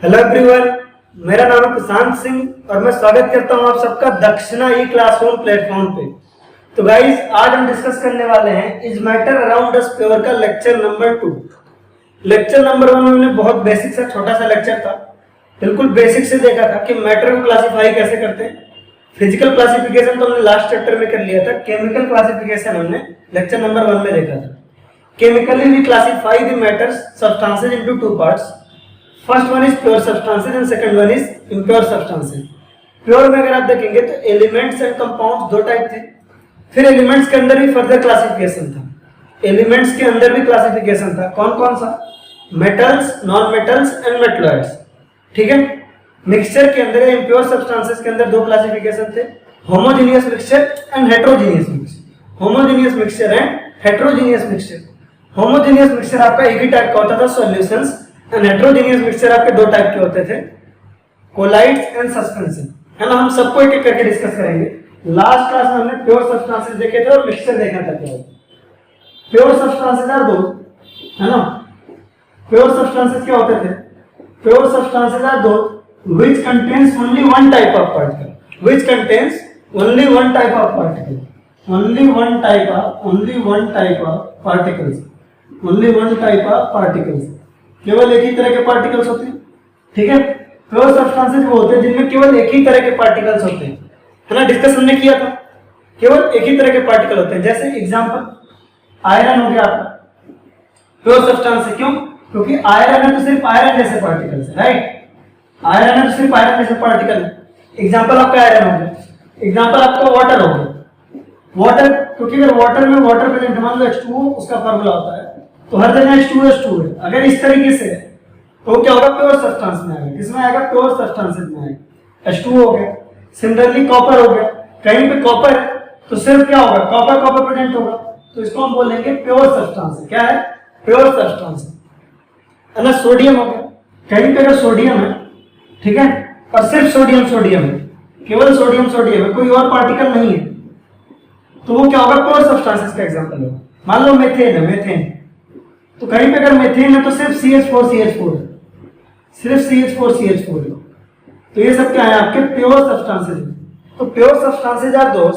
Hello everyone, मेरा नाम है प्रशांत सिंह और मैं स्वागत करता हूं आप सबका दक्षिणा ई क्लासरूम प्लेटफॉर्म पे। तो गाइस, आज हम डिस्कस करने वाले हैं is matter around us pure का लेक्चर नंबर 2। लेक्चर नंबर 1 में हमने बहुत बेसिक सा छोटा सा लेक्चर था, बिल्कुल बेसिक से देखा था कि मैटर को क्लासिफाई कैसे करते हैं। फिजिकल क्लासिफिकेशन तो हमने लास्ट चैप्टर में कर लिया था, केमिकल क्लासिफिकेशन हमने लेक्चर नंबर 1 में देखा था। Chemically we classify the matters substances into two parts. First one is pure substances and second one is impure substances. Pure में अगर आप देखेंगे तो एलिमेंट्स एंड कंपाउंड्स दो टाइप थे, फिर एलिमेंट्स के अंदर भी फर्दर क्लासिफिकेशन था। एलिमेंट्स के अंदर भी क्लासिफिकेशन था, कौन कौन सा? Metals, non metals and metalloids. ठीक है। मिक्सचर के अंदर या इम्प्योर सब्सटेंसेस के अंदर दो क्लासिफिकेशन थे, homogeneous mixture and heterogeneous mixture. Homogeneous mixture and heterogeneous mixture. Homogeneous mixture आपका एक ही टाइप का होता था, सॉल्यूशंस, एंड हेटेरोजेनियस मिक्सचर आपके दो टाइप के होते थे, कोलाइड्स एंड सस्पेंशन। है ना, हम सबको एक एक करके डिस्कस करेंगे। लास्ट क्लास में हमने प्योर सब्सटेंसेस देखे थे और मिक्सचर देखा था। क्या प्योर सब्सटेंसेस आर दो, है ना। प्योर सब्सटेंसेस क्या होते थे? प्योर सब्सटेंसेस आर दो which contains only one type of particle, which contains only one type of particle, only one type of particles, only one type of particles, केवल एक ही तरह के पार्टिकल्स होते हैं। ठीक है। प्योर सब्सटेंसेस वो होते हैं जिनमें केवल एक ही तरह के पार्टिकल्स होते हैं, है ना। डिस्कस हमने किया था, केवल एक ही तरह के पार्टिकल होते हैं। जैसे एग्जांपल आयरन हो गया आपका, प्योर सब्सटेंस है। क्यों? क्योंकि आयरन है तो सिर्फ आयरन जैसे पार्टिकल्स है, राइट। आयरन है तो सिर्फ आयरन जैसे पार्टिकल है। एग्जांपल आपका आयरन हो गया। एग्जांपल आपका वाटर हो गया। वाटर, क्योंकि अगर वाटर में वाटर प्रेजेंट, मान लो H2O उसका फार्मूला होता है, तो हर जगह H2O है। अगर इस तरीके से है तो क्या होगा? प्योर सब्सटेंस में आएगा। किसमें आएगा? प्योर सब्सटेंसेस में आएगा। H2O हो गया। सिमिलरली कॉपर हो गया, कहीं पे कॉपर है तो सिर्फ क्या होगा? कॉपर प्रेजेंट होगा, तो इसको हम बोलेंगे प्योर सब्सटेंस। क्या है? प्योर सब्सटेंस है ना। सोडियम हो गया, कहीं पे अगर सोडियम है, ठीक है, और सिर्फ सोडियम है, केवल सोडियम है, कोई और पार्टिकल नहीं है, तो वो क्या होगा? प्योर सब्सटेंसेस का एग्जांपल होगा। मान लो मेथेन है, मेथेन, तो कहीं पे अगर मेथेन है तो सिर्फ CH4 है, सिर्फ CH4 है, तो ये सब क्या है? आपके प्योर सब्सटेंसेस है। तो pure substances are those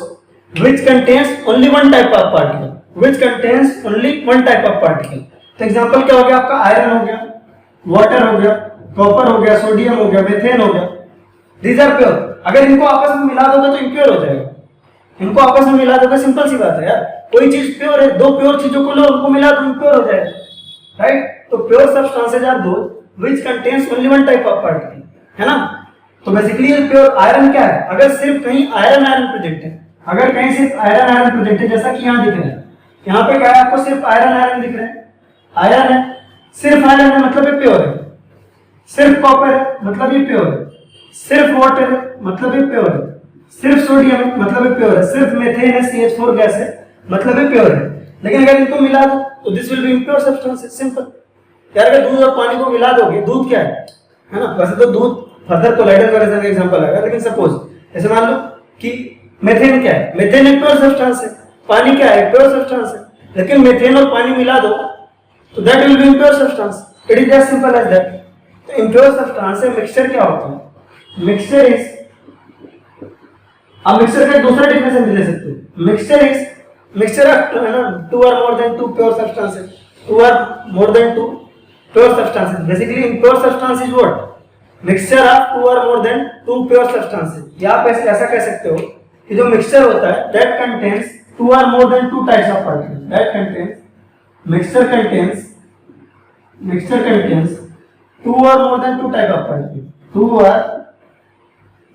which contains only one type of particle, which contains only one type of particle. तो एग्जांपल क्या हो गया आपका? आयरन हो गया, वाटर हो गया, कॉपर हो गया, सोडियम हो गया, मेथेन हो गया। These are pure. अगर इनको आपस में मिला दोगे तो इम्प्योर हो जाएगा। इनको आपस में मिला दोगे, सिंपल सी बात है यार, कोई चीज प्योर है, दो प्योर चीजों को लो, उनको मिला दो, इम्प्योर हो जाएगा, राइट। तो pure substances are those which contains only one type of particle, है ना। तो बेसिकली ये प्योर आयरन क्या है? अगर सिर्फ कहीं आयरन प्रेजेंट है, अगर कहीं सिर्फ आयरन प्रेजेंट है, जैसा कि यहाँ दिख रहा है, यहाँ पे क्या है? आपको सिर्फ आयरन दिख रहा है, आयरन है, सिर्फ आयरन है मतलब ये प्योर है। सिर्फ कॉपर है मतलब ये प्योर है, सिर्फ वाटर है मतलब ये प्योर है, सिर्फ सोडियम है मतलब ये प्योर है, सिर्फ मेथेन है, CH4 गैस है मतलब ये प्योर है। लेकिन अगर इनको मिला दो तो this will be impure substance. Simple यार। अगर दूध और पानी को मिला दोगे, दूध क्या है ना, वैसे तो दूध फर्दर कोलाइडल वैरिएशन का एग्जांपल आएगा, लेकिन सपोज ऐसे मान लो कि मेथेन क्या है? मेथेन एक प्योर सब्सटेंस है। पानी क्या है? प्योर सब्सटेंस है। लेकिन मेथेन और पानी मिला दो तो that will be impure substance. It is as simple as that. तो इम्प्योर सब्सटेंस से मिक्सचर क्या होता है? मिक्सचर इज, आप मिक्सचर का दूसरा डेफिनेशन भी ले सकते हो। मिक्सचर ऑफ टू और more than two pure substances, two और more than two pure substances. Basically impure substance is what? Mixture of two और more than two pure substances. या आप ऐसा कह सकते हो कि जो मिक्सचर होता है दैट कंटेन्स टू और more than two types of particles, that contains mixture contains two or more than two type of particle, two or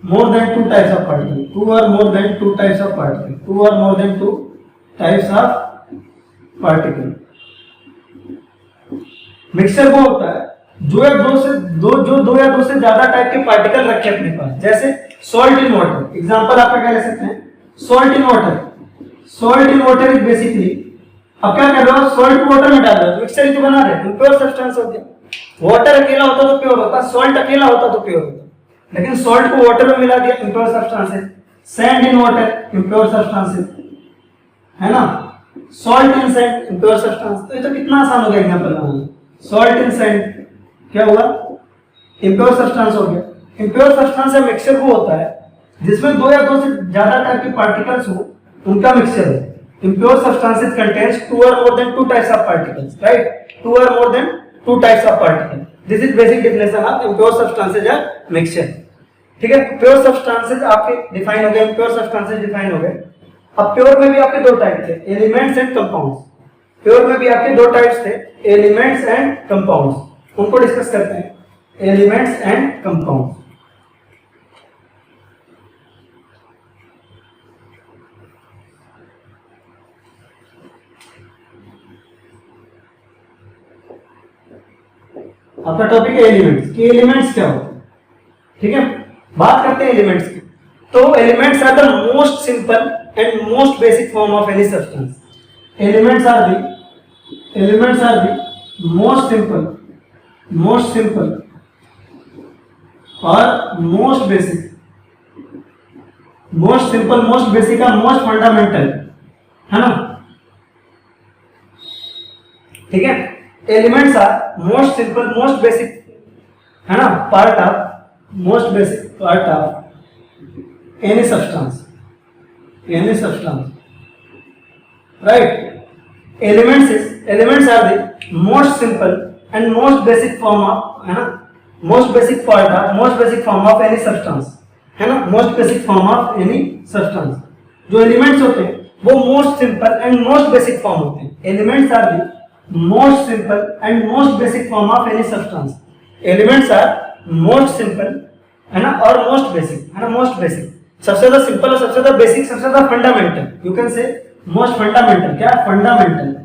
more than two types of particle, two or more than two types of particle, two or more than two types of particle। Mixture वो होता है जो या दो से ज्यादा type के particle रखे अपने पास। जैसे सॉल्ट इन वाटर, एग्जांपल आपका क्या ले सकते हैं? Salt in water is basically, अब क्या कर रहे हो? सॉल्ट को वाटर में डाल रहे हो, मिक्सचर ही तो बना रहे हो, प्योर सब्सटेंस हो गया। वाटर अकेला होता तो प्योर होता, सॉल्ट अकेला होता तो प्योर होता, लेकिन सॉल्ट को वाटर में मिला दिया, इम्प्योर सब्सटेंस है। Sand in water, impure substance है ना। Salt in sand, impure substance. तो ये तो कितना आसान हो गया example banana. Salt in sand क्या हुआ? इम्प्योर सब्सटेंस हो गया। इम्प्योर सब्सटेंस या मिक्सचर वो होता है जिसमें दो या दो से ज्यादा टाइप के पार्टिकल्स हो, उनका मिक्सचर है। इम्प्योर सब्सटेंसेस कंटेन्स टू और more than two types of particles, right, two और more than two types of particle. This is basic definition of impure substances या मिक्सचर। ठीक है, प्योर सब्सटेंसेस आपके डिफाइन हो गए, इम्प्योर सब्सटेंसेस डिफाइन हो गए। अब प्योर में भी आपके दो टाइप थे, एलिमेंट्स एंड कंपाउंड्स। प्योर में भी आपके दो टाइप्स थे, एलिमेंट्स एंड कंपाउंड्स। उनको डिस्कस करते हैं, एलिमेंट्स एंड कंपाउंड्स। आपका टॉपिक है एलिमेंट्स कि एलिमेंट्स क्या होते हैं। ठीक है, बात करते हैं एलिमेंट्स की। तो elements are the most simple and most basic form of any substance. Elements are the most simple और most basic, most simple, most basic और मोस्ट फंडामेंटल, है ना। ठीक है, elements are most simple, most basic, है ना, part of, most basic part of any substance, right. Elements are the most simple and most basic form of, है ना, most basic part of, most basic form of any substance, है ना, most basic form of any substance. जो elements होते हैं वो most simple and most basic form होते हैं। Elements are the most simple and most basic form of any substance. Elements are most simple, है ना, और मोस्ट बेसिक, है ना, मोस्ट बेसिक, सबसे ज्यादा सिंपल और सबसे ज्यादा बेसिक, सबसे ज्यादा fundamental. You can say most fundamental, क्या फंडामेंटल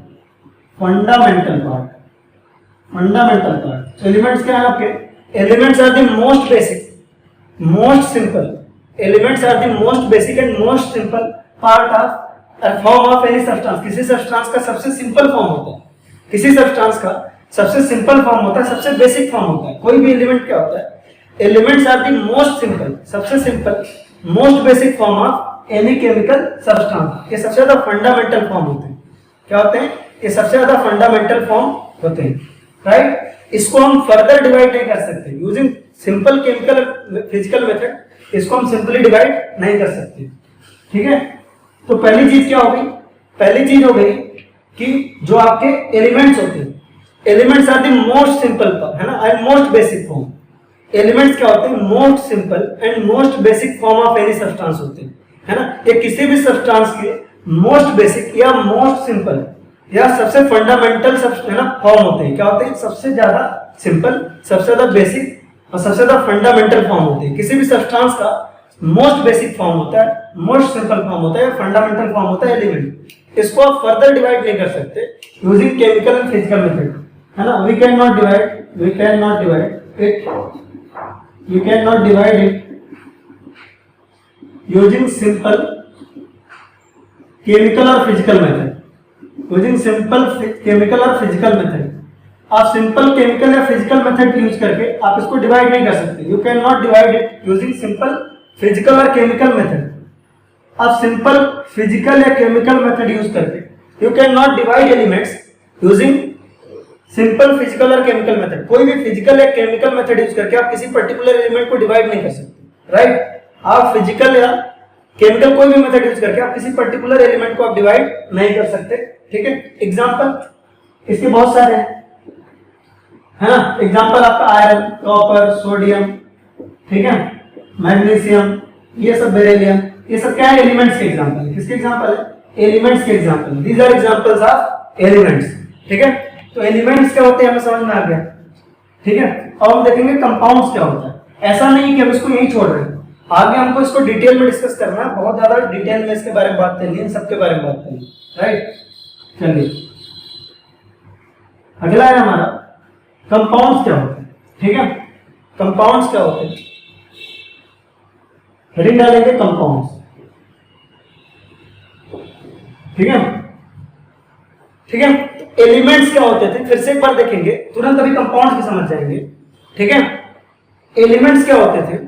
पार्ट। एलिमेंट्स क्या है आपके? Elements are the most basic, most simple, elements are the most basic and most simple part of form of any substance. किसी substance का सबसे simple form होता है, किसी सब्सटेंस का सबसे सिंपल फॉर्म होता है, सबसे बेसिक फॉर्म होता है। कोई भी एलिमेंट क्या होता है? Elements are the most simple, सबसे simple, most basic form of any chemical substance. ये सबसे ज्यादा फंडामेंटल फॉर्म होते हैं। क्या होते हैं? ये सबसे ज्यादा फंडामेंटल फॉर्म होते हैं, राइट। इसको हम फर्दर डिवाइड नहीं कर सकते using simple chemical physical method. इसको हम सिंपली डिवाइड नहीं कर सकते। ठीक है, तो पहली चीज क्या हो गई? पहली चीज हो गई कि जो आपके एलिमेंट्स होते हैं, elements are the most simple, है ना, and most basic form. Elements क्या होते हैं? Most simple and most basic form of any substance होते हैं, है ना। ये किसी भी सब्सटेंस के मोस्ट बेसिक या मोस्ट सिंपल या सबसे फंडामेंटल, है ना, फॉर्म होते हैं। क्या होते हैं? सबसे ज्यादा सिंपल, सबसे ज्यादा बेसिक और सबसे ज्यादा फंडामेंटल फॉर्म होते हैं। किसी भी सब्सटेंस का मोस्ट बेसिक फॉर्म होता है, मोस्ट सिंपल फॉर्म होता है, फंडामेंटल फॉर्म होता है एलिमेंट। इसको आप फर्दर डिवाइड नहीं कर सकते using chemical and physical method, है ना। We can not divide it using simple chemical और physical method. Using simple chemical और फिजिकल मेथड, आप सिंपल केमिकल या फिजिकल मेथड यूज करके आप इसको डिवाइड नहीं कर सकते। You can not divide it using simple physical और केमिकल मेथड। आप सिंपल फिजिकल या केमिकल मेथड यूज करके you can not divide elements using simple physical और केमिकल मेथड। कोई भी फिजिकल या केमिकल मेथड यूज करके आप किसी पर्टिकुलर एलिमेंट को डिवाइड नहीं कर सकते, राइट। आप फिजिकल या केमिकल कोई भी मेथड यूज करके आप किसी पर्टिकुलर एलिमेंट को आप डिवाइड नहीं कर सकते। ठीक है, एग्जांपल इसके बहुत सारे हैं, है ना। एग्जांपल आपका आयरन, कॉपर, सोडियम, ठीक है, मैग्नीशियम, ये सब, बेरिलियम, ये सब क्या है? एलिमेंट्स के एग्जांपल है। किसके एग्जांपल है? एलिमेंट्स के example. These are examples of elements. ठीक है, तो एलिमेंट्स क्या होते हैं हमें समझ में आ गया। ठीक है, अब हम देखेंगे कंपाउंड्स क्या होता है। ऐसा नहीं कि हम इसको यही छोड़ रहे हैं, आगे हमको इसको डिटेल में डिस्कस करना है, बहुत ज्यादा डिटेल में इसके बारे में बात करनी है, सबके बारे में बात करनी है, राइट। चलिए अगला है हमारा कंपाउंड्स क्या होते हैं। ठीक है, कंपाउंड्स क्या होते हैं? हेडिंग डालेंगे कंपाउंड्स। ठीक है, ठीक है, एलिमेंट्स क्या होते थे फिर से एक बार देखेंगे, तुरंत अभी कंपाउंड्स भी समझ जाएंगे। ठीक है, एलिमेंट्स क्या होते थे,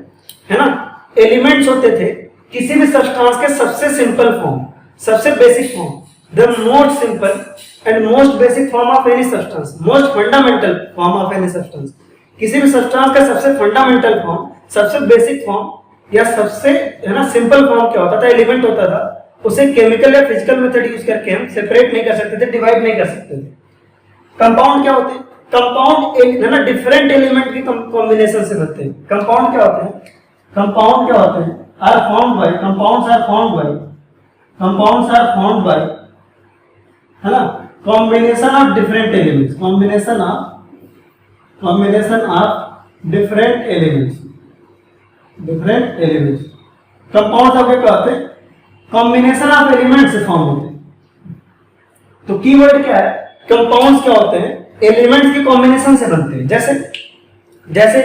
है ना। एलिमेंट्स होते थे किसी भी सब्सटेंस के सबसे सिंपल फॉर्म, सबसे basic form, the most simple and most basic form of any substance, most fundamental form of any substance. किसी भी सब्सटेंस का सबसे फंडामेंटल फॉर्म, सबसे बेसिक फॉर्म या सबसे है ना सिंपल फॉर्म क्या होता था, एलिमेंट होता था, उसे केमिकल या फिजिकल मेथड यूज करके हम सेपरेट नहीं कर सकते थे, डिवाइड नहीं कर सकते थे। कंपाउंड क्या होते हैं? कंपाउंड एक है ना डिफरेंट एलिमेंट की कॉम्बिनेशन से बनते हैं। कंपाउंड क्या होते हैं? कंपाउंड क्या होते हैं? Are formed by, compounds are formed by, compounds are formed by है ना combination of different elements, combination of different elements, different elements. Compounds आपके क्या होते हैं? कॉम्बिनेशन ऑफ एलिमेंट्स से फॉर्म होते हैं। तो कीवर्ड क्या है? कंपाउंड्स क्या होते हैं? एलिमेंट्स के कॉम्बिनेशन से बनते हैं। जैसे जैसे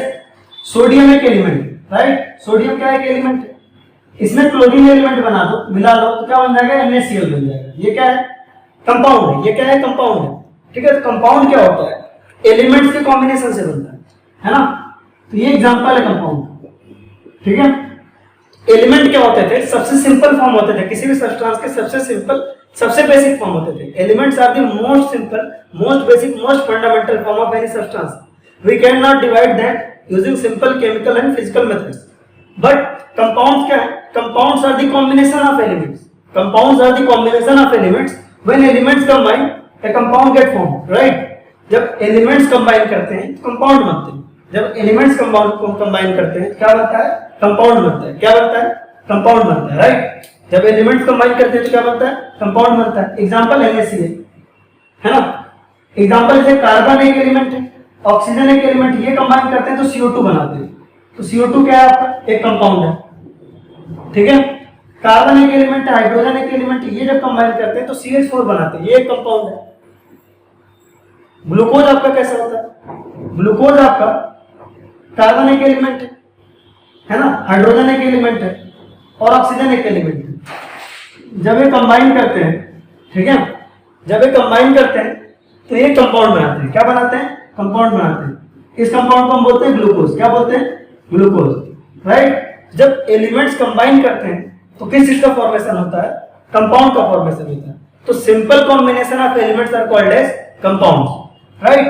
सोडियम एक एलिमेंट, राइट? सोडियम क्या है? एक एलिमेंट है। इसमें क्लोरीन एलिमेंट बना दो, मिला लो तो क्या बन जाएगा? NaCl बन जाएगा। ये क्या है? कंपाउंड है। ये क्या है? कंपाउंड है। ठीक है, तो कंपाउंड क्या होता है? एलिमेंट्स के कॉम्बिनेशन से बनता है ना? तो ये एग्जांपल है कंपाउंड। ठीक है, एलिमेंट क्या होते थे? सबसे सिंपल फॉर्म होते थे किसी भी सब्सटेंस के, सबसे सिंपल सबसे बेसिक फॉर्म होते थे। Elements are the most simple, most basic, most fundamental form of any substance. We can not divide that using simple chemical and physical methods. But compounds क्या है? Compounds are the combination of elements, compounds are the combination of elements. When elements combine a compound get formed, right? जब elements combine करते हैं तो compound बनते हैं। जब elements combine करते हैं क्या बनता है? कंपाउंड बनता है। क्या बनता है? कंपाउंड बनता है, राइट? जब एलिमेंट्स कंबाइन करते हैं तो क्या बनता है? कंपाउंड बनता है। एग्जांपल NaCl है ना? एग्जांपल जैसे कार्बन एक एलिमेंट है, ऑक्सीजन एक एलिमेंट, ये कंबाइन करते हैं तो CO2 बनाते हैं। तो CO2 क्या है आपका? एक कंपाउंड है। ठीक है, कार्बन एक एलिमेंट है, हाइड्रोजन एक एलिमेंट है, ये जब कंबाइन करते हैं तो CH4 बनाते हैं, ये एक कंपाउंड है। ग्लूकोज आपका कैसा होता है? ग्लूकोज आपका कार्बन एक एलिमेंट है ना, हाइड्रोजन एक एलिमेंट है और ऑक्सीजन एक एलिमेंट है। जब ये कंबाइन करते हैं, ठीक है, जब ये कंबाइन करते हैं तो ये कंपाउंड बनाते हैं। क्या बनाते हैं? कंपाउंड बनाते हैं। इस कंपाउंड को हम बोलते हैं ग्लूकोज। क्या बोलते हैं? Glucose, right? जब एलिमेंट्स कंबाइन करते हैं तो किस चीज का फॉर्मेशन होता है? कंपाउंड का फॉर्मेशन होता है। तो simple combination of elements are called as compounds, right?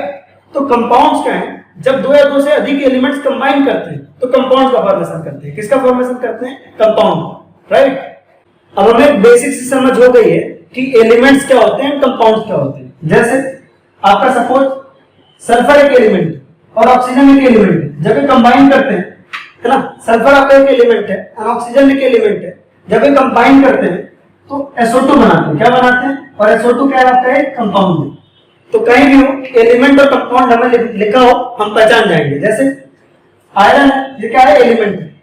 तो कंपाउंड्स क्या है? जब दो या दो से अधिक एलिमेंट्स कंबाइन करते हैं तो कंपाउंड का फॉर्मेशन करते हैं। किसका फॉर्मेशन करते हैं? Compound, right? अब हमें बेसिक से समझ हो गई है कि एलिमेंट्स क्या होते हैं, कंपाउंड्स क्या होते हैं। जैसे आपका सपोज सल्फर एक एलिमेंट और ऑक्सीजन एक एलिमेंट है, जब ये कंबाइन करते हैं, है ना, सल्फर आपका एक एलिमेंट है और ऑक्सीजन एक एलिमेंट है, जब ये कंबाइन करते हैं तो SO2 बनाते हैं। क्या बनाते हैं? और SO2 क्या है आपका? एक कंपाउंड है। तो कहीं भी हो एलिमेंट और कंपाउंड हमें लिखा हो हम पहचान जाएंगे। जैसे आयरन है, ये क्या है? एलिमेंट है।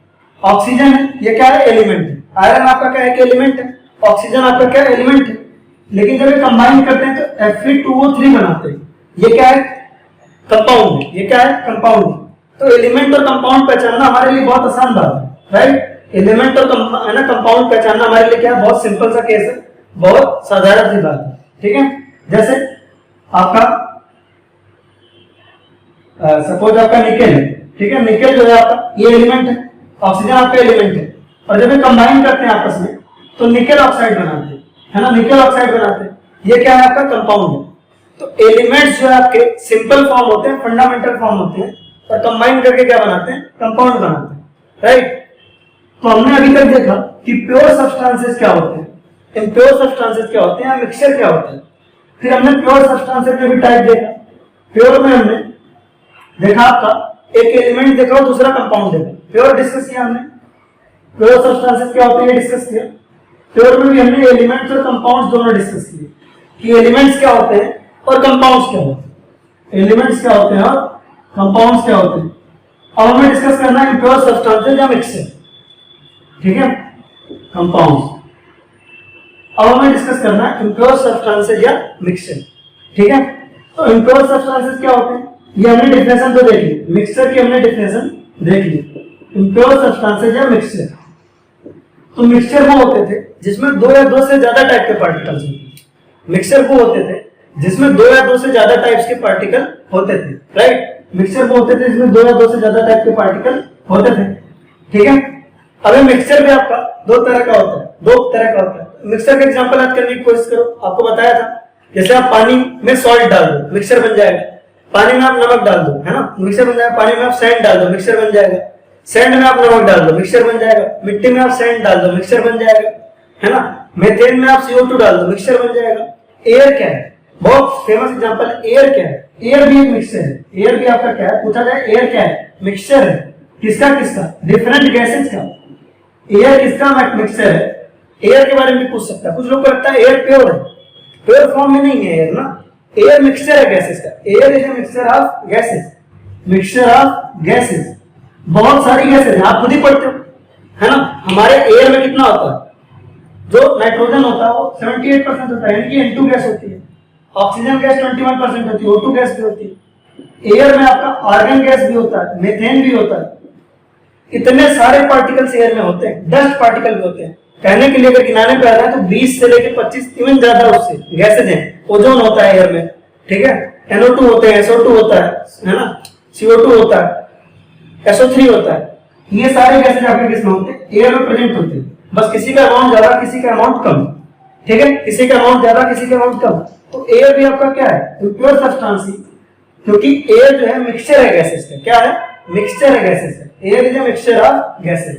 ऑक्सीजन है, ये क्या है? एलिमेंट है। आयरन आपका क्या है? एलिमेंट है। ऑक्सीजन आपका क्या है? एलिमेंट है। लेकिन जब ये कंबाइन करते हैं तो Fe2O3 बनाते हैं, ये क्या है? कंपाउंड है। ये क्या है? कंपाउंड है। तो एलिमेंट और कंपाउंड पहचानना हमारे लिए बहुत आसान बात है, राइट? एलिमेंट और है ना कंपाउंड पहचानना हमारे लिए क्या है? बहुत सिंपल सा केस है, बहुत साधारण सी बात है। ठीक है, जैसे आपका सपोज आपका निकेल है, ठीक है, निकेल जो है आपका ये एलिमेंट है, ऑक्सीजन आपका एलिमेंट है, और जब ये कंबाइन करते हैं आपस में तो निकेल ऑक्साइड बनाते हैं, है ना, निकेल ऑक्साइड बनाते हैं। ये क्या है? आपका कंपाउंड है। तो एलिमेंट्स जो है आपके सिंपल फॉर्म होते हैं, फंडामेंटल फॉर्म होते हैं, और कंबाइन करके क्या बनाते हैं? कंपाउंड बनाते हैं, राइट? तो हमने अभी तक देखा कि प्योर सब्सटेंसेस क्या होते हैं, इम्प्योर सब्सटेंसेस क्या होते हैं, मिक्सचर क्या होते हैं। फिर हमने प्योर सब्सटेंसेस के भी टाइप देखा। प्योर में हमने देखा आपका एक एलिमेंट देखा और दूसरा कंपाउंड देखा, प्योर डिस्कस किया हमने। प्योर सब्सटेंसेस क्या होते हैं ये डिस्कस किया। प्योर में भी हमने एलिमेंट्स और कंपाउंड्स दोनों डिस्कस किए कि एलिमेंट्स क्या होते हैं और कंपाउंड्स क्या होते हैं, एलिमेंट्स क्या होते हैं और कंपाउंड्स क्या होते हैं। अब हमें डिस्कस करना है प्योर सब्सटेंसेस या मिक्सचर, ठीक है, कंपाउंड्स। अब हमें डिस्कस करना है इम्प्योर सब्सटेंसेस या मिक्सचर, ठीक है। तो इम्प्योर सब्सटेंसेस क्या होते हैं ये हमने डेफिनेशन तो देख ली, मिक्सचर की हमने डेफिनेशन देख ली। इम्प्योर सब्सटेंसेस या मिक्सचर, तो मिक्सचर वो होते थे जिसमें दो या दो से ज्यादा टाइप के पार्टिकल्स होते थे। मिक्सचर वो होते थे जिसमें दो या दो से ज्यादा टाइप्स के पार्टिकल होते थे, राइट। मिक्सचर वो होते थे जिसमें दो या दो से ज्यादा टाइप के पार्टिकल होते थे, ठीक है। अब मिक्सचर भी आपका दो तरह का होता है, दो तरह का होता है। मिक्सचर का एग्जांपल याद करने की कोशिश करो, आपको बताया था जैसे आप पानी में सॉल्ट डाल दो मिक्सचर बन जाएगा, पानी में आप नमक डाल दो, है ना, मिक्सचर बन जाएगा। पानी में आप सैंड डाल दो, मिक्सचर बन जाएगा। सैंड में आप नमक डाल दो, मिक्सचर बन जाएगा। मिट्टी में आप सैंड डाल दो, मिक्सचर बन जाएगा, है ना। मीथेन में आप CO2 डाल दो, मिक्सचर बन जाएगा। एयर क्या है, बहुत फेमस एग्जांपल है। एयर क्या है, एयर भी एक मिक्सचर है। एयर भी आपका क्या है, पूछा जाए एयर क्या है, मिक्सचर है। किसका किसका, डिफरेंट गैसेस का। एयर किसका मिक्सचर है, एयर के बारे में पूछ सकता है। कुछ लोग को लगता है एयर प्योर है, प्योर फॉर्म में नहीं है एयर ना। एयर मिक्सचर है गैसेस का। Air is a mixture of gases, mixture of gases. बहुत सारी गैसेस हैं, आप खुद ही पढ़ते हो, है ना। हमारे एयर में कितना होता है, जो नाइट्रोजन होता है वो 78% होता है, यानी कि N2 गैस होती है। ऑक्सीजन गैस 21% होती है, O2 गैस भी होती है। एयर में आपका आर्गन गैस भी होता है, मीथेन भी होता है। इतने सारे पार्टिकल्स एयर में होते हैं, डस्ट पार्टिकल भी होते हैं। कहने के लिए अगर गिनाने पे आ रहा है तो 20 से लेकर 25 इवन ज्यादा उससे गैसेज हैं। ओजोन होता है एयर में, ठीक है, NO2 होते हैं, SO2 होता है ना, CO2 होता है, SO3 होता है। ये सारे गैसेज आपके किसमें होते हैं, एयर में प्रेजेंट होते हैं। बस किसी का अमाउंट ज्यादा, किसी का अमाउंट कम, ठीक है, किसी का अमाउंट ज्यादा, किसी का अमाउंट कम। तो एयर भी आपका क्या है, प्योर सब्सटेंस, क्योंकि एयर जो है मिक्सचर है गैसेस का। क्या है, मिक्सचर है गैसेस का। Air is a mixture of gases.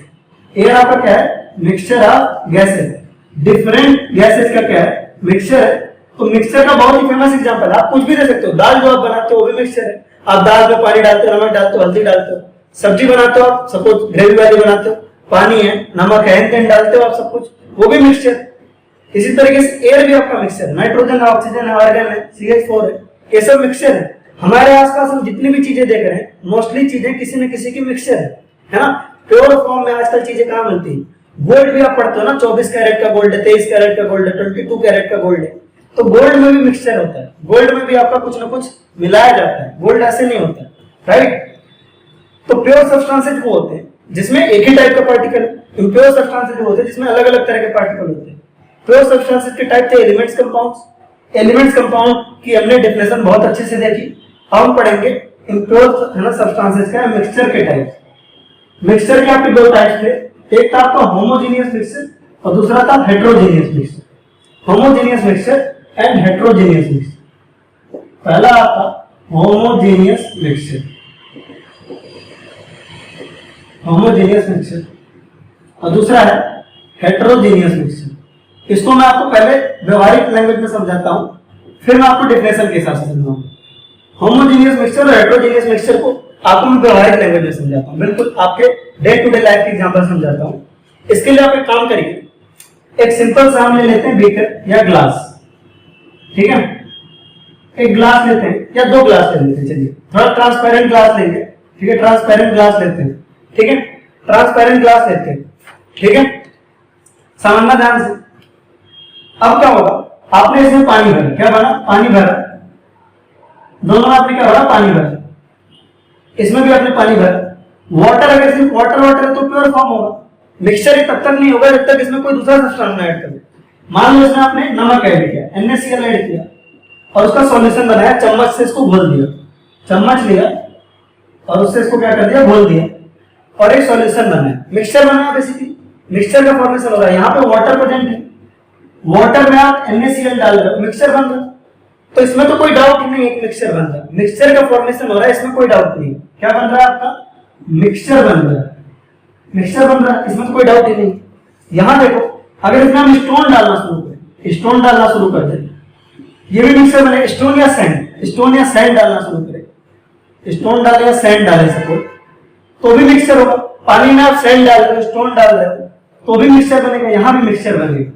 Air आपका क्या है, mixture of gases. Different gases का क्या है, मिक्सचर है। तो मिक्सचर का बहुत ही फेमस एग्जांपल, आप कुछ भी दे सकते हो। दाल जो आप बनाते हो वो भी मिक्सचर है। आप दाल में पानी डालते हो, नमक डालते हो, हल्दी डालते हो। सब्जी बनाते हो आप, सपोज ग्रेवी वाली बनाते हो, पानी है, नमक है, एंड डालते हो आप सब कुछ, वो भी मिक्सचर। इसी तरीके से एयर भी आपका मिक्सचर है। नाइट्रोजन है, ऑक्सीजन है, आर्गन है, CH4 है, ये सब मिक्सचर है। हमारे आसपास हम जितनी भी चीजें देख रहे हैं, मोस्टली चीजें किसी न किसी की मिक्सचर है ना। प्योर फॉर्म में आजकल चीजें कहां मिलती है। गोल्ड भी आप पढ़ते हो ना, 24 कैरेट का गोल्ड है, 23 कैरेट का गोल्ड है, 22 कैरेट का गोल्ड है। तो गोल्ड में भी मिक्सचर होता है, गोल्ड में भी आपका कुछ ना कुछ मिलाया जाता है। गोल्ड ऐसे नहीं होता, राइट। तो प्योर सब्सटेंसेज वो होते हैं जिसमें एक ही टाइप का पार्टिकल। इम्प्योर सब्सटेंसेज वो होते हैं जिसमें अलग अलग तरह के पार्टिकल होते हैं। प्योर सब्सटेंसेज के type the elements, compounds. Elements compound की हमने डेफिनेशन बहुत अच्छे से देखी। हम पढ़ेंगे इम्प्योर है ना सब्सटेंसेज का मिक्सचर के टाइप। मिक्सचर के आपके दो टाइप्स थे, एक था आपका होमोजेनियस मिक्सचर और दूसरा था heterogeneous mixture. Homogeneous mixture and heterogeneous mixture. पहला आपका होमोजेनियस मिक्सचर, होमोजेनियस मिक्सचर, और दूसरा है हेट्रोजेनियस मिक्सचर। इसको मैं आपको पहले व्यवहारिक लैंग्वेज में समझाता हूं, फिर मैं आपको डेफिनेशन के हिसाब से समझाऊंगा। होमोजेनियस मिक्सचर और हेट्रोजेनियस मिक्सचर को आपको मैं व्यवहारिक लैंग्वेज में समझाता हूं, बिल्कुल आपके डे टू डे लाइफ के एग्जांपल समझाता हूं। इसके लिए आप एक काम करिए, एक सिंपल सा हम ले लेते हैं बीकर या ग्लास, ठीक है। एक ग्लास लेते हैं या दो ग्लास ले लेते हैं, चलिए थोड़ा ट्रांसपेरेंट ग्लास लेंगे, ठीक है। ट्रांसपेरेंट ग्लास लेते हैं, ठीक है, ट्रांसपेरेंट ग्लास लेते हैं, ठीक है। समझना ध्यान से। अब क्या होगा, आपने इसमें पानी भरा, क्या भरा, पानी भरा, दोनों में आपने क्या भरा, पानी भरा, इसमें भी आपने पानी भरा। वाटर, अगर सिर्फ वाटर वाटर है तो प्योर फॉर्म होगा। मिक्सचर तब तक नहीं होगा जब तक इसमें कोई दूसरा सब्सटेंस ऐड कर। मान लो इसमें आपने नमक ऐड किया, NaCl ऐड किया और उसका सॉल्यूशन बनाया, चम्मच से इसको घोल दिया, चम्मच लिया और उससे इसको क्या कर दिया, घोल दिया और एक सॉल्यूशन बनाया, मिक्सचर बनाया। बेसिकली मिक्सचर का फॉर्मेशन हो रहा है, यहाँ पे वाटर प्रेजेंट है, वाटर में आप NaCl डाल रहे हो, मिक्सचर बन रहा है। तो इसमें तो कोई डाउट नहीं है, मिक्सचर बन रहा है, मिक्सचर का फॉर्मेशन हो रहा है, इसमें कोई डाउट नहीं। क्या बन रहा है आपका, मिक्सचर बन रहा है, मिक्सचर बन रहा है, इसमें तो कोई डाउट ही नहीं। यहां देखो, अगर इसमें हम स्टोन डालना शुरू करें, स्टोन डालना शुरू कर दें, ये भी मिक्सचर बने। स्टोन या सैंड, स्टोन या सैंड डालना शुरू करें, स्टोन डाले या सैंड डाले सको तो भी मिक्सचर होगा। पानी में आप सैंड डाल रहे हो, स्टोन डाल रहे हो तो भी मिक्सचर बनेगा, यहां भी मिक्सचर बनेगा,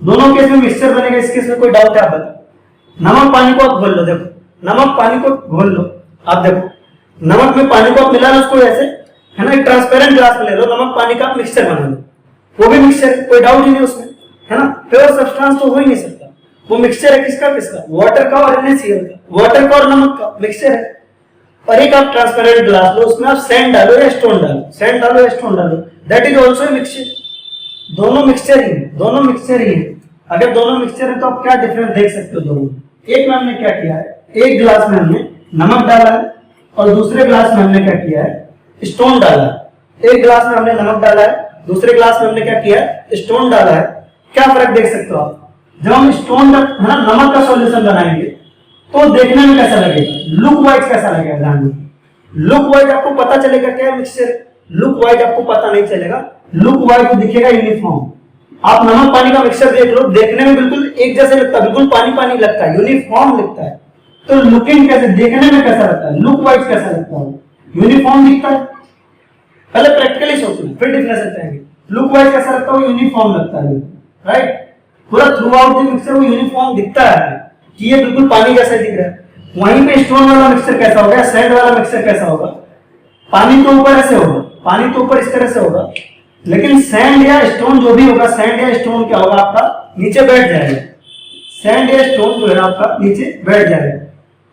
दोनों केस में मिक्सचर बनेगा। इस केस में कोई डाउट है आप बताओ। नमक पानी को आप घोल लो, देखो नमक पानी को घोल लो, आप देखो नमक में पानी को आप मिला लो, उसको ऐसे है ना, एक ट्रांसपेरेंट ग्लास में ले लो, नमक पानी का मिक्सचर बना लो, वो भी मिक्सचर, कोई डाउट ही नहीं उसमें, है ना। प्योर सब्सटेंस तो हो ही नहीं सकता, वो मिक्सचर है किसका किसका, वाटर का और NaCl का, वाटर का और नमक का मिक्सचर है। और एक आप ट्रांसपेरेंट ग्लास लो, उसमें आप सैंड डालो या स्टोन डालो, सैंड डालो या स्टोन डालो, दैट इज ऑल्सो मिक्सचर। दोनों मिक्सचर ही है, दोनों मिक्सचर ही है। अगर दोनों मिक्सचर है तो आप क्या डिफरेंस देख सकते हो दोनों। एक में हमने क्या किया है, एक गिलास में हमने नमक डाला है और दूसरे ग्लास में हमने क्या किया है, स्टोन डाला है। एक गिलास में हमने नमक डाला है, दूसरे गिलास में हमने क्या किया है, स्टोन डाला है। क्या फर्क देख सकते हो आप, जब हम स्टोन का है ना नमक का सॉल्यूशन बनाएंगे तो देखने में कैसा लगेगा, लुक वाइज कैसा लगेगा, ध्यान दीजिए। लुक वाइज आपको पता चलेगा क्या है मिक्सचर, लुक वाइज आपको पता नहीं चलेगा, लुक वाइज तो दिखेगा यूनिफॉर्म। आप नमक पानी का मिक्सचर देख लो, देखने में बिल्कुल एक जैसे लगता है, बिल्कुल पानी पानी लगता है, यूनिफॉर्म लगता है। तो लुकिंग कैसे, देखने में कैसा लगता है, लुक वाइज कैसा लगता है, यूनिफॉर्म दिखता है। पहले प्रैक्टिकली सोचना फिर डिफरेंस बताएंगे। लुक वाइज कैसा लगता है, यूनिफॉर्म लगता है, राइट। पूरा थ्रू आउट द मिक्सचर वो यूनिफॉर्म दिखता है कि ये बिल्कुल पानी जैसा दिख रहा है। वहीं पे स्टोन वाला मिक्सचर कैसा होगा, सैंड वाला मिक्सचर कैसा होगा, पानी तो ऊपर ऐसे होगा, पानी तो ऊपर इस तरह से होगा, लेकिन सैंड या स्टोन जो भी होगा, सैंड या स्टोन क्या होगा आपका नीचे बैठ जाएगा, सैंड या स्टोन जो है आपका नीचे बैठ जाएगा।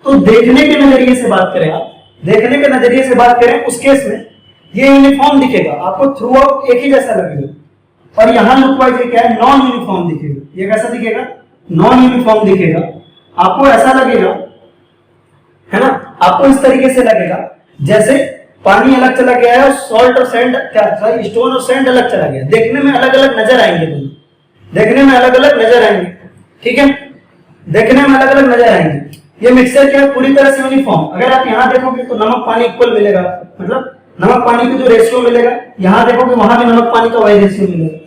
तो देखने के नजरिए से बात करें, आप देखने के नजरिए से बात करें, उस केस में ये यूनिफॉर्म दिखेगा, आपको थ्रू आउट एक ही जैसा लगेगा। और यहां लुक वाइज क्या है, नॉन यूनिफॉर्म दिखेगा। ये कैसा दिखेगा, नॉन यूनिफॉर्म दिखेगा। आपको ऐसा लगेगा, है ना, आपको इस तरीके से लगेगा जैसे पानी अलग चला गया है और सॉल्ट और सैंड क्या, स्टोन और सैंड अलग चला गया। देखने में अलग अलग नजर आएंगे, देखने में अलग अलग नजर आएंगे, ठीक है, देखने में अलग अलग नजर आएंगे। ये मिक्सचर क्या है, पूरी तरह से यूनिफॉर्म। अगर आप यहाँ देखोगे तो नमक पानी इक्वल मिलेगा, मतलब नमक पानी का जो रेशियो मिलेगा, यहाँ देखोगे वहां भी नमक पानी का वही रेशियो मिलेगा,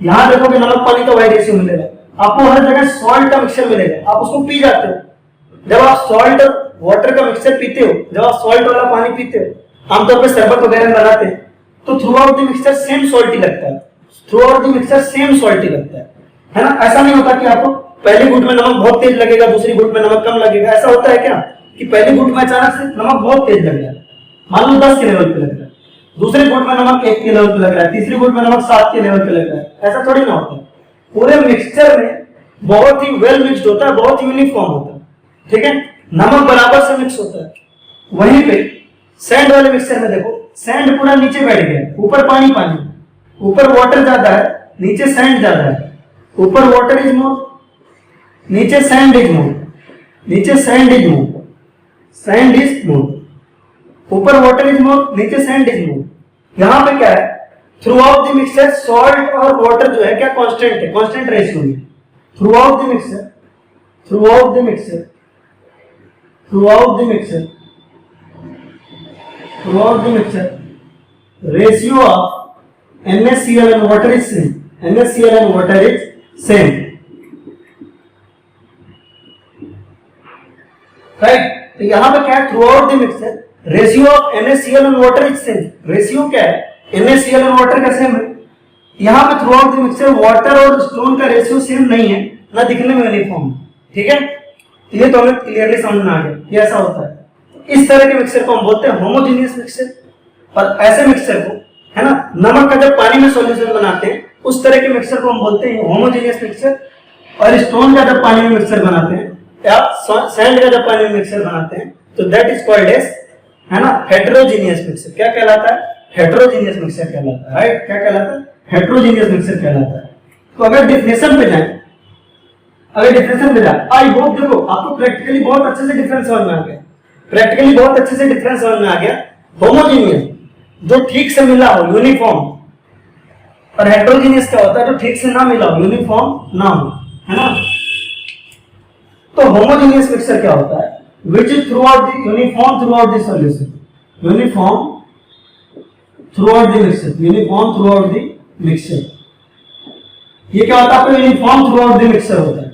यहाँ देखोगे नमक पानी का वही रेशियो मिलेगा। आपको हर जगह सॉल्ट का मिक्सचर मिलेगा, आप उसको पी जाते हो। जब आप सॉल्ट और वाटर का मिक्सचर पीते हो, जब आप सॉल्ट वाला पानी पीते हो, आमतौर पर शरबत वगैरह बनाते हैं, तो through out the mixture same salty लगता है, through out the mixture same salty लगता है ना। ऐसा नहीं होता कि आपको पहली घूंट में नमक बहुत तेज लगेगा, दूसरी घूंट में नमक कम लगेगा। ऐसा होता है क्या कि पहली घूंट में अचानक से नमक बहुत तेज लग जाए, मान लो 10 के लेवल पे लग रहा है, दूसरी घूंट में नमक 1 के लेवल पे लग रहा है, तीसरी घूंट में नमक 7 के लेवल पे लग रहा है। ऐसा थोड़ी ना होता है। पूरे मिक्सचर में बहुत ही वेल मिक्स्ड होता है, बहुत यूनिफॉर्म होता है, ठीक है, नमक बराबर से मिक्स होता है। वहीं पे सैंड वाले मिक्सचर में देखो, सैंड पूरा नीचे बैठ गया, ऊपर पानी पानी, ऊपर वाटर ज्यादा है, नीचे सैंड ज्यादा है। ऊपर वाटर इज मोर, नीचे सैंड इज मोर, नीचे sand is more, sand is more, ऊपर वाटर इज मोर, नीचे सैंड इज मोर। यहां पे क्या है, through out the mixture salt और वाटर जो है क्या कांस्टेंट है, कांस्टेंट रेशियो में। Through out the mixture, through out the mixture, through out the mixture, throughout the mixture, ratio of NaCl and water is same. NaCl and water is same. Right? तो यहाँ पे क्या है, throughout the mixture, ratio of NaCl and water is same. Ratio क्या है, NaCl and water का same है। यहाँ पे throughout the mixture वाटर और स्टोन का रेशियो सेम नहीं है, ना दिखने में यूनिफॉर्म, ठीक है। ये तो हमें क्लियरली समझ में आ गया कि ऐसा होता है। इस तरह के मिक्सचर को हम बोलते हैं होमोजेनियस मिक्सचर। और ऐसे मिक्सचर को, है ना, नमक का जब पानी में सॉल्यूशन बनाते हैं उस तरह के मिक्सचर को हम बोलते हैं होमोजेनियस मिक्सचर। और स्टोन का जब पानी में मिक्सचर बनाते हैं या सैंड का जब पानी में मिक्सचर बनाते हैं तो दैट इज कॉल्ड एज, है ना, हेटेरोजेनियस मिक्सचर। क्या कहलाता है, हेटेरोजेनियस मिक्सचर कहलाता है, राइट। क्या कहलाता है, हेटेरोजेनियस मिक्सचर कहलाता है। तो अगर डेफिनेशन पे जाए, अगर डेफिनेशन पे जाए, आई होप देखो आपको प्रैक्टिकली बहुत अच्छे से डिफरेंस समझ में आ गया, प्रैक्टिकली बहुत अच्छे से डिफरेंस समझ में आ गया। होमोजेनियस जो ठीक से मिला हो, यूनिफॉर्म, और हेटेरोजेनियस क्या होता है जो ठीक से ना मिला हो, यूनिफॉर्म ना हो, है ना। तो होमोजेनियस मिक्सचर क्या होता है, which is through out the uniform through out the solution, uniform through out the mixture, uniform through out the mixture. ये क्या होता है, आपका uniform through out the mixture होता है,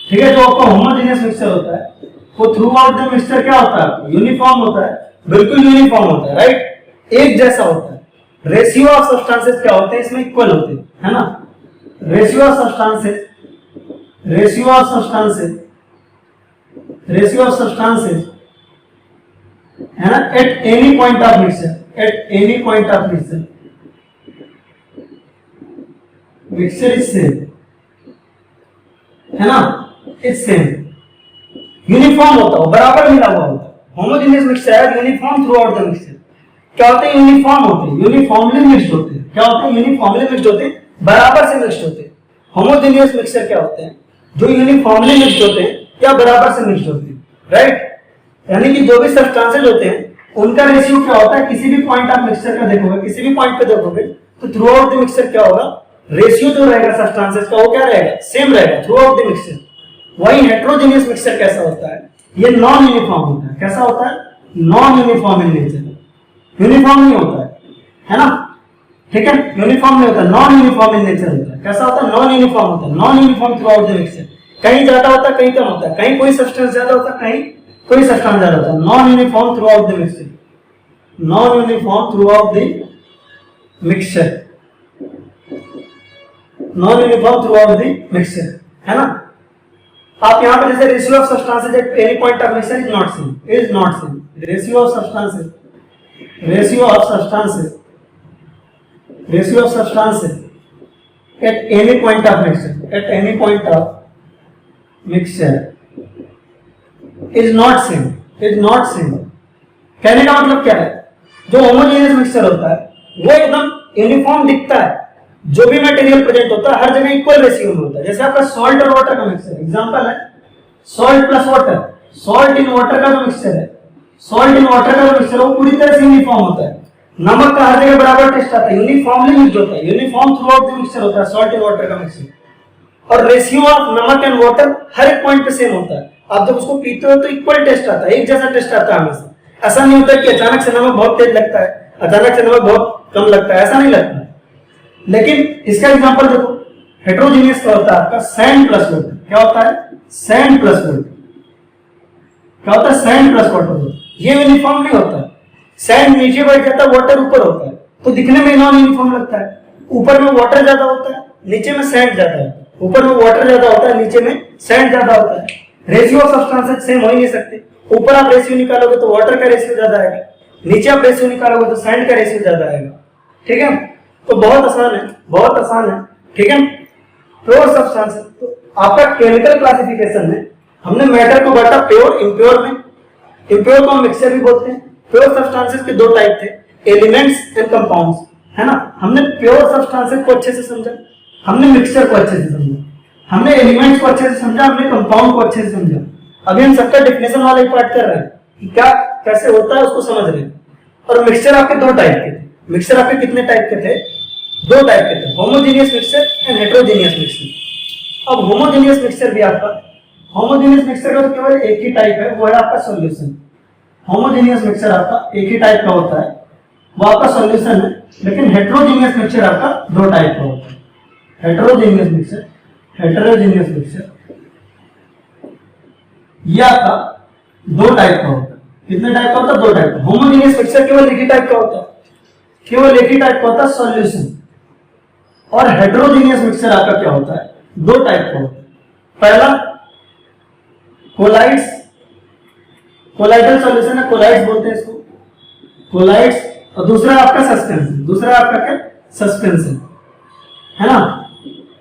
ठीक है। जो आपका होमोजेनियस मिक्सचर होता है वो थ्रू आउट द मिक्सचर क्या होता है, यूनिफॉर्म होता है, बिल्कुल यूनिफॉर्म होता है, राइट, एक जैसा होता है। रेशियो ऑफ सब्सटेंसेस क्या होते हैं, इसमें इक्वल होते हैं, है ना। Ratio of substances, ratio of substances, ratio of substances, है ना, at any point of mixture, at any point of mixture, mixture is same, है ना, इज सेम, यूनिफॉर्म होता है, बराबर मिला हुआ होता है। होमोजेनियस मिक्सचर है uniform through out the mixture. क्या होते हैं, यूनिफॉर्म होते हैं, यूनिफॉर्मली मिक्स्ड होते हैं। क्या होते हैं, यूनिफॉर्मली मिक्स्ड होते हैं, बराबर से मिक्स्ड होते हैं। होमोजेनियस मिक्सचर क्या होते हैं, जो यूनिफॉर्मली मिक्स्ड होते हैं या बराबर से मिक्स्ड होते हैं, राइट। यानी कि जो भी सब्सटेंसेस होते हैं उनका रेशियो क्या होता है, किसी भी पॉइंट ऑफ मिक्सचर का देखोगे, किसी भी पॉइंट पे देखोगे तो थ्रू आउट द मिक्सचर क्या होगा, रेशियो जो रहेगा सब्सटेंसेस का वो क्या रहेगा, सेम रहेगा थ्रू आउट द मिक्सचर। वही हेटेरोजेनियस मिक्सचर कैसा होता है, ये नॉन यूनिफॉर्म होता है। कैसा होता है? Non uniform in nature. Uniform नहीं होता है ना, ठीक है, यूनिफॉर्म नहीं होता, नॉन यूनिफॉर्म इन नेचर होता है। कैसा होता है? नॉन यूनिफॉर्म होता है। Non uniform through out the mixture, कहीं ज्यादा होता है कहीं कम होता है, कहीं कोई सब्सटेंस ज्यादा होता है कहीं कोई सब्सटेंस ज्यादा होता है। Non uniform through out the mixture, non uniform through out the mixture, non uniform through out the mixture, है ना। आप यहाँ पे जैसे ratio of substances at any point of mixture is not same, is not same. Ratio of substances, ratio of substances, ratio of substances at any point of mixture, at any point of mixture is not same, is not same। कहने का मतलब क्या है? जो homogeneous mixture होता है वो एकदम यूनिफॉर्म दिखता है, जो भी मटेरियल प्रेजेंट होता है हर जगह इक्वल रेशियो में होता है। जैसे आपका सॉल्ट और वाटर का मिक्सचर, एग्जांपल है salt plus water, salt in water का जो मिक्सचर है, सॉल्ट इन वाटर का जो मिक्सचर है वो पूरी तरह से यूनिफॉर्म होता है। नमक का हर जगह बराबर टेस्ट आता है, यूनिफॉर्मली यूज होता है, uniform through out the mixture होता है सॉल्ट एंड वाटर का मिक्सचर। और रेशियो ऑफ नमक एंड वाटर हर एक पॉइंट पे सेम होता है। आप जब उसको पीते हो तो इक्वल टेस्ट आता है, एक जैसा टेस्ट आता है हमेशा। ऐसा नहीं होता कि अचानक से नमक बहुत तेज लगता है, अचानक से नमक बहुत कम लगता है, ऐसा नहीं लगता। लेकिन इसका एग्जांपल देखो, हेटेरोजेनियस का होता है आपका सैंड प्लस वाटर। क्या होता है? Sand plus water. क्या होता है? Sand plus water. ये यूनिफॉर्म नहीं होता है। सैंड नीचे बैठ जाता है, वाटर ऊपर होता है, तो दिखने में नॉन यूनिफॉर्म लगता है। ऊपर में वाटर ज्यादा होता है, नीचे में सैंड ज्यादा होता है। ऊपर में वाटर ज्यादा होता है, नीचे में सैंड ज्यादा होता है। रेशियो ऑफ सब्सटेंसेस सेम हो ही नहीं सकते। ऊपर आप रेशियो निकालोगे तो वाटर का रेशियो ज्यादा आएगा, नीचे आप रेशियो निकालोगे तो सैंड का रेशियो ज्यादा आएगा। ठीक है, तो बहुत आसान है, बहुत आसान है। ठीक है, प्योर सब्सटेंसेस, तो आपका केमिकल क्लासिफिकेशन में हमने मैटर को बांटा प्योर इम्प्योर में। इम्प्योर को हम मिक्सचर भी बोलते हैं। प्योर सब्सटेंसेस के दो टाइप थे, एलिमेंट्स एंड कंपाउंड्स, है ना। हमने प्योर सब्सटेंसेस को अच्छे से समझा, हमने मिक्सचर को अच्छे से समझा, हमने एलिमेंट्स को अच्छे से समझा, हमने कंपाउंड को अच्छे से समझा। अभी हम सबका डेफिनेशन वाला ही पार्ट कर रहे हैं कि क्या कैसे होता है उसको समझ रहे हैं। और मिक्सचर आपके दो टाइप के थे। मिक्सचर आपके कितने टाइप के थे? दो टाइप के थे, homogeneous mixture and heterogeneous mixture. अब होमोजेनियस मिक्सचर भी आपका, होमोजेनियस मिक्सचर का तो केवल एक ही टाइप है, वो है आपका सॉल्यूशन। होमोजेनियस मिक्सचर आपका एक ही टाइप का होता है, वो आपका सॉल्यूशन है। लेकिन हेटेरोजेनियस मिक्सचर आपका दो टाइप का होता है। हेटेरोजेनियस मिक्सचर, हेटेरोजेनियस मिक्सचर ये आपका दो टाइप का होता है। कितने टाइप का होता है? दो टाइप का। होमोजेनियस मिक्सचर केवल एक ही टाइप का होता है, केवल एक ही टाइप का होता है, सॉल्यूशन। और हेटेरोजेनियस मिक्सचर आपका क्या होता है? दो टाइप का होता है। पहला कोलाइड्स, कोलाइडल सॉल्यूशन है, कोलाइड्स बोलते हैं इसको, कोलाइड्स। और दूसरा आपका सस्पेंशन, दूसरा आपका क्या? सस्पेंशन, है ना।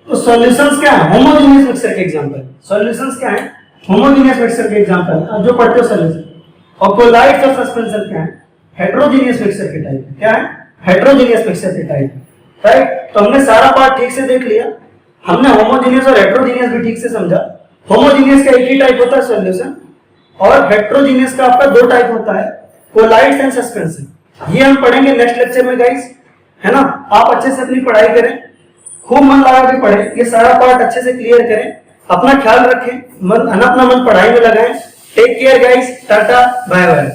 तो सॉल्यूशंस क्या है? होमोजेनियस मिक्सचर के एग्जांपल। सॉल्यूशंस क्या है? होमोजेनियस मिक्सचर के एग्जांपल आप जो पढ़ते हो सॉल्यूशन। और कोलाइड्स और सस्पेंशन क्या है? हेटेरोजेनियस मिक्सचर के टाइप। क्या है? हेटेरोजेनियस मिक्सचर के टाइप, राइट। तो हमने सारा पार्ट ठीक से देख लिया, हमने होमोजेनियस और हेटेरोजेनियस भी ठीक से समझा। होमोजेनियस का एक ही टाइप होता है, सॉल्यूशन, और हेटेरोजेनियस का आपका दो टाइप होता है, कोलाइड्स एंड सस्पेंशन। ये हम पढ़ेंगे नेक्स्ट लेक्चर में गाइस, है ना। आप अच्छे से अपनी पढ़ाई करें, खूब मन लगा के पढ़ें, ये सारा पार्ट अच्छे से क्लियर करें, अपना ख्याल रखें, अपना मन पढ़ाई में लगाएं। Take care guys, tata bye bye.